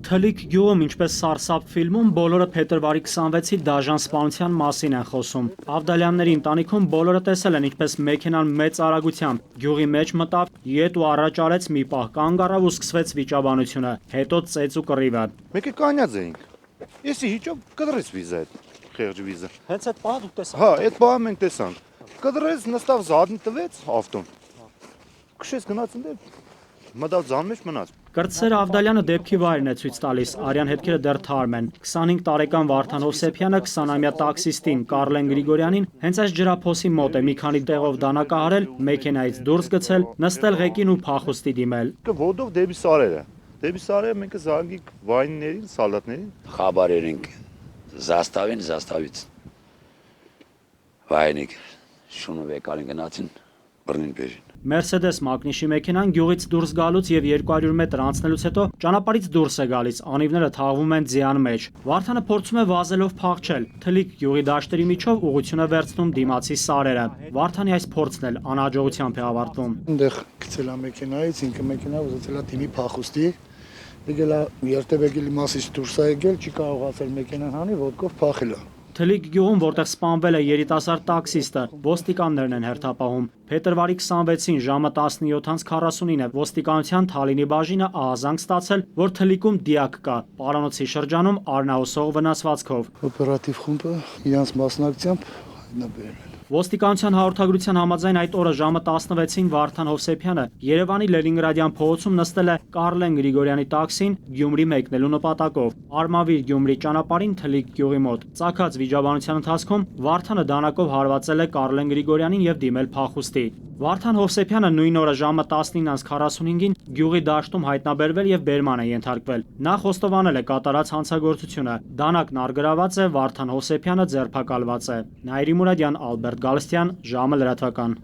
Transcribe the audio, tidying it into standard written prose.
Թլիկ գյուղում, ինչպես Սարսափ ֆիլմում, բոլորը փետրվարի 26-ի դաժան սպանության մասին են խոսում։ Ավդալյանների ընտանիքում բոլորը տեսել են, ինչպես մեքենան մեծ արագությամբ գյուղի մեջ մտավ, ետ ու առաջ արեց մի պահ, կանգ առավ ու սկսվեց վիճաբանությունը, հետո ծեծ ու կռիվը։ Մեկը կանյաց էինք։ Եսի հիճով կդրեց վիզա այդ խեղճ վիզա։ Հենց այդ պահը դուք տեսաք։ Հա, այդ պահը մենք տեսանք։ Կդրեց, նստավ զադնի տվեց ավտոն։ Քշեց գնաց ընդ մտավ ձան մեջ մնաց։ Կրտսեր Ավդալյանը դեպքի վայրն է ցույց տալիս, արյան հետքերը դեռ թարմ են։ 25 տարեկան Վարդան Հովսեփյանը 20-ամյա տաքսիստին Կարլեն Գրիգորյանին հենց այս ջրափոսի մոտ է մի քանի տեղով դանակահարել, մեքենայից դուրս գցել, նստել ղեկին ու փախուստի դիմել։ Ոտով դեպի սարերը։ Դեպի սարերը մենք զանգիկ վայրիներին, սալդատներին։ Խաբարեր ենք զաստավից վայրինք շունով եկալին գնացին բռնին բերին։ Մերսեդես մակնիշի մեքենան գյուղից դուրս գալուց եւ 200 մետր անցնելուց հետո ճանապարհից դուրս է գալիս, անիվները թաղվում են ձյան մեջ։ Վարդանը փորձում է վազելով փախչել, Թլիկ գյուղի դաշտերի միջով ուղղություն է վերցնում դիմացի սարերը։ Վարդանի այս փորձն էլ անհաջողությամբ է ավարտվում։ Այնտեղ գցել է մեքենայից, ինքը մեքենա ուզեցել է թիմի փախուստի։ Եկել է երթևեկելի մասից դուրս է եկել, չի կարողացել մեքենան հանի, ոտքով փախել է։ Թլիկ գյուղում, որտեղ սպանվել է երիտասարդ տաքսիստը, ոստիկաններն են հերթապահում։ Փետրվարի 26-ին ժամը 17:49-ը ոստիկանության Թալինի բաժինը ահազանգ ստացել, որ Թլիկում դիակ կա, Պարանոցի շրջանում Արնաուսող վնասվածքով։ Օպերատիվ խումբը իրանց մասնակցությամբ հայտնաբերել են։ Ոստիկանության հաղորդագրության համաձայն այդ օրը ժամը 16-ին Վարդան Հովսեփյանը Երևանի Լենինգրադյան փողոցում նստել է Կարլեն Գրիգորյանի տաքսին Գյումրի մեկնելու նպատակով։ Արմավիր Գյումրի ճանապարհին Թլիկ գյուղի մոտ։ Ծագած վիճաբանության ընթացքում Վարդանը դանակով հարվածել է Կարլեն Գրիգորյանին եւ դիմել փախուստի։ Վարդան Հովսեփյանը նույն օրը ժամը 19:45-ին գյուղի դաշտում հայտնաբերվել եւ բերման է ենթարկվել։ Նա խոստովանել է կատարած հանցագործությունը։ Դանակն առգրաված է, Վարդան Հովսեփյանը ձերբակալված է։ Նաիրի Մուրադյան, Ալբերտ Գալստյան, ժամը լրատվական։